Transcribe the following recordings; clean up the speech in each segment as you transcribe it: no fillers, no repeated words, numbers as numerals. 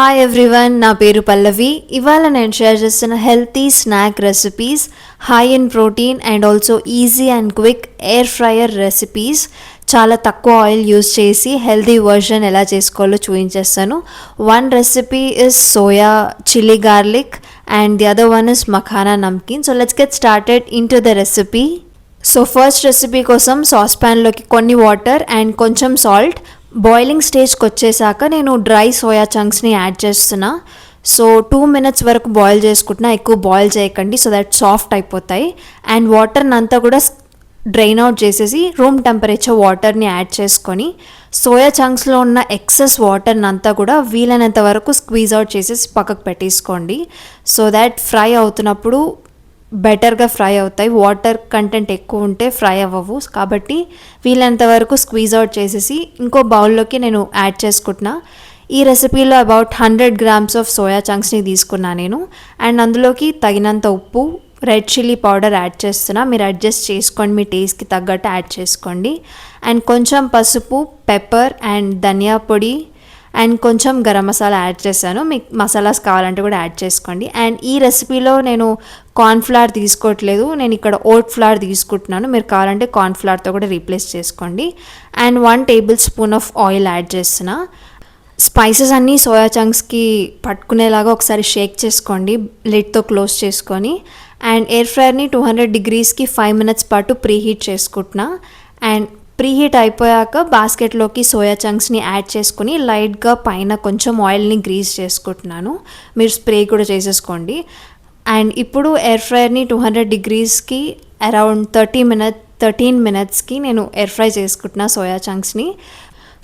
Hi everyone, నా పేరు పల్లవి. ఇవాళ నేను షేర్ చేస్తున్న healthy snack recipes, high in protein and also easy and quick air fryer recipes. చాలా తక్కువ ఆయిల్ యూస్ చేసి హెల్తీ వర్షన్ ఎలా చేసుకోవాలో చూపించేస్తాను. One recipe is soya chilli garlic and the other one is makhana namkeen. So let's get started in to the recipe. So first recipe కోసం sauce ప్యాన్లోకి కొన్ని water and కొంచెం salt, boiling స్టేజ్కి వచ్చేసాక నేను డ్రై సోయా చంక్స్ని యాడ్ చేస్తున్నా. సో 2 minutes వరకు boil చేసుకుంటున్నా, ఎక్కువ బాయిల్ చేయకండి సో దట్ సాఫ్ట్ అయిపోతాయి. అండ్ వాటర్ని అంతా కూడా డ్రైన్ అవుట్ చేసేసి రూమ్ టెంపరేచర్ వాటర్ని యాడ్ చేసుకొని సోయా చంక్స్లో ఉన్న ఎక్సెస్ వాటర్ని అంతా కూడా వీలైనంత వరకు స్క్వీజ్ అవుట్ చేసేసి పక్కకు పెట్టేసుకోండి. సో దాట్ ఫ్రై అవుతున్నప్పుడు బెటర్గా ఫ్రై అవుతాయి. వాటర్ కంటెంట్ ఎక్కువ ఉంటే ఫ్రై అవ్వవు, కాబట్టి వీలైనంత వరకు స్క్వీజ్ అవుట్ చేసేసి ఇంకో బౌల్లోకి నేను యాడ్ చేసుకుంటున్నా. ఈ రెసిపీలో అబౌట్ 100 grams ఆఫ్ సోయా చంక్స్ని తీసుకున్నా నేను. అండ్ అందులోకి తగినంత ఉప్పు, రెడ్ చిల్లీ పౌడర్ యాడ్ చేస్తున్నా. మీరు అడ్జస్ట్ చేసుకోండి, మీ టేస్ట్కి తగ్గట్టు యాడ్ చేసుకోండి. అండ్ కొంచెం పసుపు, పెప్పర్ అండ్ ధనియా పొడి అండ్ కొంచెం గరం మసాలా యాడ్ చేశాను. మీకు మసాలాస్ కావాలంటే కూడా యాడ్ చేసుకోండి. అండ్ ఈ రెసిపీలో నేను కార్న్ఫ్లవర్ తీసుకోవట్లేదు, నేను ఇక్కడ ఓట్ ఫ్లవర్ తీసుకుంటున్నాను. మీరు కావాలంటే కార్న్ఫ్లవర్తో కూడా రీప్లేస్ చేసుకోండి. And 1 tablespoon of oil add చేస్తున్నా. స్పైసెస్ అన్నీ సోయా చంక్స్కి పట్టుకునేలాగా ఒకసారి షేక్ చేసుకోండి లిడ్తో క్లోజ్ చేసుకొని. అండ్ ఎయిర్ ఫ్రైయర్ని 200 degreesకి 5 minutes పాటు ప్రీహీట్ చేసుకుంటున్నా. అండ్ ప్రీహీట్ అయిపోయాక బాస్కెట్లోకి సోయా చంక్స్ని యాడ్ చేసుకుని లైట్గా పైన కొంచెం ఆయిల్ని గ్రీస్ చేసుకుంటున్నాను. మీరు స్ప్రే కూడా చేసేసుకోండి. అండ్ ఇప్పుడు ఎయిర్ ఫ్రైయర్ని 200 degreesకి అరౌండ్ 13 minutesకి నేను ఎయిర్ ఫ్రై చేసుకుంటున్నా సోయా చంక్స్ని.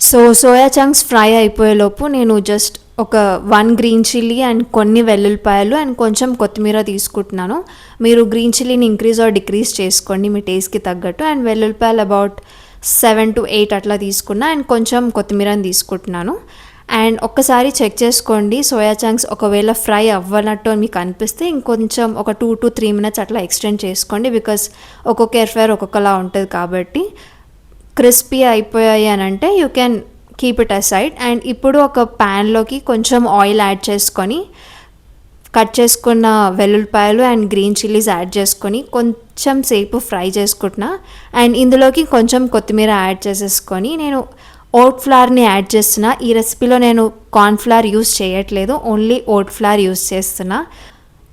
సో సోయా చంక్స్ ఫ్రై అయిపోయేలోపు నేను జస్ట్ ఒక 1 green chilli అండ్ కొన్ని వెల్లుల్లిపాయలు అండ్ కొంచెం కొత్తిమీర తీసుకుంటున్నాను. మీరు గ్రీన్ చిల్లీని ఇంక్రీజ్ ఆర్ డిక్రీజ్ చేసుకోండి మీ టేస్ట్కి తగ్గట్టు. అండ్ వెల్లుల్లిపాయలు అబౌట్ 7 to 8 అట్లా తీసుకున్నా. అండ్ కొంచెం కొత్తిమీరని తీసుకుంటున్నాను. అండ్ ఒక్కసారి చెక్ చేసుకోండి, సోయా చంక్స్ ఒకవేళ ఫ్రై అవ్వనట్టు మీకు అనిపిస్తే ఇంకొంచెం ఒక 2 to 3 minutes అట్లా ఎక్స్టెండ్ చేసుకోండి. బికాస్ ఒక్కొక్క ఎయిర్ ఫ్రైయర్ ఒక్కొక్కలా ఉంటుంది కాబట్టి. క్రిస్పీ అయిపోయాయి అని అంటే you can keep it aside. And ఇప్పుడు ఒక ప్యాన్లోకి కొంచెం ఆయిల్ యాడ్ చేసుకొని కట్ చేసుకున్న వెల్లుల్లిపాయలు అండ్ గ్రీన్ చిల్లీస్ యాడ్ చేసుకొని కొంచెం సేపు ఫ్రై చేసుకుంటున్నా. అండ్ ఇందులోకి కొంచెం కొత్తిమీర యాడ్ చేసేసుకొని నేను ఓట్ ఫ్లవర్ని యాడ్ చేస్తున్నా. ఈ రెసిపీలో నేను కార్న్ఫ్లవర్ యూస్ చేయట్లేదు, ఓన్లీ ఓట్ ఫ్లవర్ యూస్ చేస్తున్నా.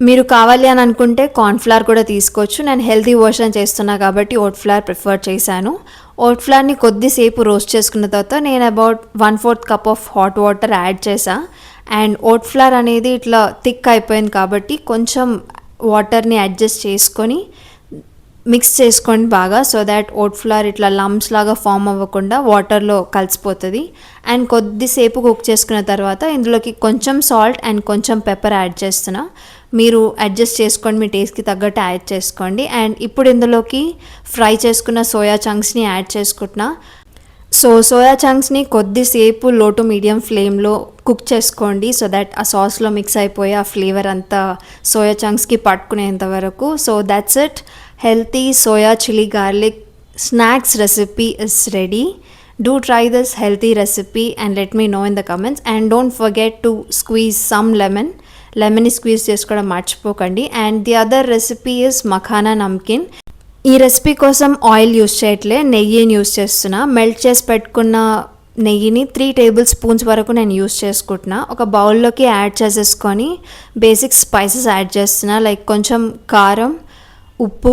మీరు కావాలి అని అనుకుంటే కార్న్ఫ్లవర్ కూడా తీసుకోవచ్చు. నేను హెల్తీ వర్షన్ చేస్తున్నా కాబట్టి ఓట్ ఫ్లవర్ ప్రిఫర్ చేశాను. ఓట్ ఫ్లవర్ని కొద్దిసేపు రోస్ట్ చేసుకున్న తర్వాత నేను about 1/4 cup of hot water add చేసా. అండ్ ఓట్ ఫ్లవర్ అనేది ఇట్లా థిక్ అయిపోయింది కాబట్టి కొంచెం వాటర్ని అడ్జస్ట్ చేసుకొని మిక్స్ చేసుకోండి బాగా, సో దాట్ ఓట్ ఫ్లవర్ ఇట్లా లంప్స్ లాగా ఫామ్ అవ్వకుండా వాటర్లో కలిసిపోతుంది. అండ్ కొద్దిసేపు కుక్ చేసుకున్న తర్వాత ఇందులోకి కొంచెం సాల్ట్ అండ్ కొంచెం పెప్పర్ యాడ్ చేస్తున్నా. మీరు అడ్జస్ట్ చేసుకోండి, మీ టేస్ట్కి తగ్గట్టు యాడ్ చేసుకోండి. అండ్ ఇప్పుడు ఇందులోకి ఫ్రై చేసుకున్న సోయా చంక్స్ని యాడ్ చేసుకుంటున్నా. సో సోయా చంక్స్ని కొద్దిసేపు లో టు మీడియం ఫ్లేమ్లో కుక్ చేసుకోండి సో దట్ ఆ సాస్లో మిక్స్ అయిపోయి ఆ ఫ్లేవర్ అంతా సోయా చంక్స్కి పట్టుకునేంత వరకు. So that's it, healthy soya chili garlic snacks recipe is ready. Do try this healthy recipe and let me know in the comments. And don't forget to squeeze some lemon squeeze చేసుకోవడం మర్చిపోకండి. And the other recipe is makhana namkeen. ఈ recipe కోసం oil use చేయట్లే, నెయ్యిని use చేస్తున్నా. Melt చేసి పెట్టుకున్న నెయ్యిని 3 tablespoons వరకు నేను యూస్ చేసుకుంటున్నా. ఒక బౌల్లోకి యాడ్ చేసేసుకొని బేసిక్ స్పైసెస్ యాడ్ చేస్తున్నా. లైక్ కొంచెం కారం, ఉప్పు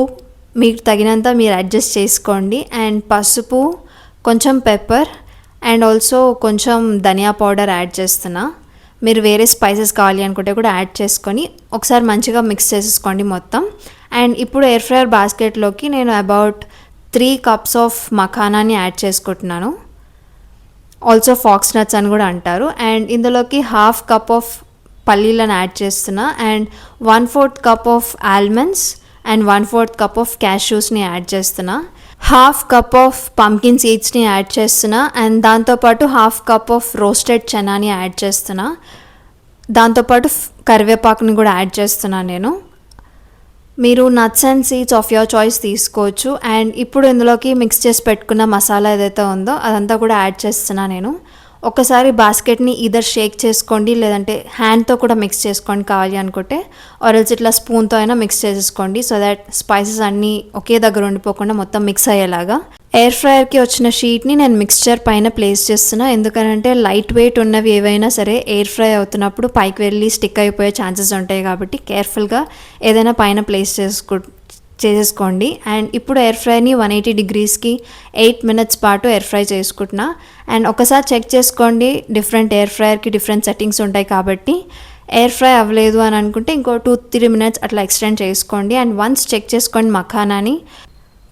మీకు తగినంత మీరు అడ్జస్ట్ చేసుకోండి. అండ్ పసుపు, కొంచెం పెప్పర్ అండ్ ఆల్సో కొంచెం ధనియా పౌడర్ యాడ్ చేస్తున్నా. మీరు వేరే స్పైసెస్ కావాలి అనుకుంటే కూడా యాడ్ చేసుకొని ఒకసారి మంచిగా మిక్స్ చేసేసుకోండి మొత్తం. అండ్ ఇప్పుడు ఎయిర్ ఫ్రైయర్ బాస్కెట్లోకి నేను అబౌట్ 3 cups ఆఫ్ మఖానాని యాడ్ చేసుకుంటున్నాను. ఆల్సో ఫాక్స్ నట్స్ అని కూడా అంటారు. అండ్ ఇందులోకి 1/2 cup ఆఫ్ పల్లీలను యాడ్ చేస్తున్నా. And 1/4 cup of almonds and 1/4 cup of క్యాష్యూస్ని యాడ్ చేస్తున్నా. 1/2 cup ఆఫ్ పంకిన్ సీడ్స్ని యాడ్ చేస్తున్నా. అండ్ దాంతోపాటు 1/2 cup ఆఫ్ రోస్టెడ్ చనాని యాడ్ చేస్తున్నా. దాంతోపాటు కరివేపాకుని కూడా యాడ్ చేస్తున్నా నేను. మీరు nuts and seeds of your choice తీసుకోవచ్చు. అండ్ ఇప్పుడు ఇందులోకి మిక్స్ చేసి పెట్టుకున్న మసాలా ఏదైతే ఉందో అదంతా కూడా యాడ్ చేస్తున్నా నేను. ఒకసారి బాస్కెట్ని ఈదర్ షేక్ చేసుకోండి, లేదంటే హ్యాండ్తో కూడా మిక్స్ చేసుకోండి కావాలి అనుకుంటే, ఆర్ఎల్స్ ఇట్లా స్పూన్తో అయినా మిక్స్ చేసేసుకోండి సో దట్ స్పైసెస్ అన్నీ ఒకే దగ్గర ఉండిపోకుండా మొత్తం మిక్స్ అయ్యేలాగా. ఎయిర్ ఫ్రైయర్కి వచ్చిన షీట్ని నేను మిక్స్చర్ పైన ప్లేస్ చేస్తున్నా, ఎందుకంటే లైట్ వెయిట్ ఉన్నవి ఏవైనా సరే ఎయిర్ ఫ్రై అవుతున్నప్పుడు పైకి వెళ్ళి స్టిక్ అయిపోయే ఛాన్సెస్ ఉంటాయి కాబట్టి కేర్ఫుల్గా ఏదైనా పైన ప్లేస్ చేసేసుకోండి. అండ్ ఇప్పుడు ఎయిర్ ఫ్రైని 180 degreesకి 8 minutes పాటు ఎయిర్ ఫ్రై చేసుకుంటున్నా. అండ్ ఒకసారి చెక్ చేసుకోండి, డిఫరెంట్ ఎయిర్ ఫ్రైయర్కి డిఫరెంట్ సెట్టింగ్స్ ఉంటాయి కాబట్టి ఎయిర్ ఫ్రై అవ్వలేదు అని అనుకుంటే ఇంకో 2-3 minutes అట్లా ఎక్స్టెండ్ చేసుకోండి. అండ్ వన్స్ చెక్ చేసుకోండి మఖానాని,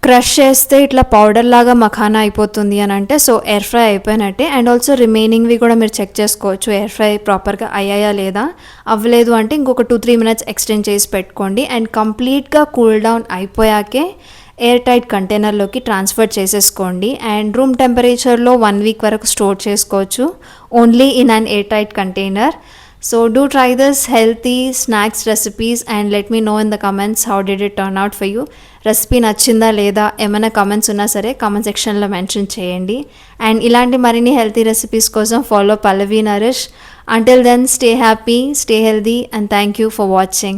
క్రష్ చేస్తే ఇట్లా పౌడర్ లాగా మఖానా అయిపోతుంది అని అంటే సో ఎయిర్ ఫ్రై అయిపోయినట్టే. అండ్ ఆల్సో రిమైనింగ్వి కూడా మీరు చెక్ చేసుకోవచ్చు ఎయిర్ ఫ్రై ప్రాపర్గా అయ్యాయా లేదా. అవ్వలేదు అంటే ఇంకొక 2-3 minutes ఎక్స్టెండ్ చేసి పెట్టుకోండి. అండ్ కంప్లీట్గా కూల్ డౌన్ అయిపోయాకే ఎయిర్ టైట్ కంటైనర్లోకి ట్రాన్స్ఫర్ చేసేసుకోండి. అండ్ రూమ్ టెంపరేచర్లో 1 week వరకు స్టోర్ చేసుకోవచ్చు only in an air tight container. So do try this healthy snacks recipes and let me know in the comments how did it turn out for you. Recipe నచ్చిందా లేదా ఏమైనా comments ఉన్నా సరే comment సెక్షన్లో mention చేయండి. And ఇలాంటి మరిన్ని healthy recipes కోసం follow Pallavi Naresh. Until then, stay happy, stay healthy and thank you for watching.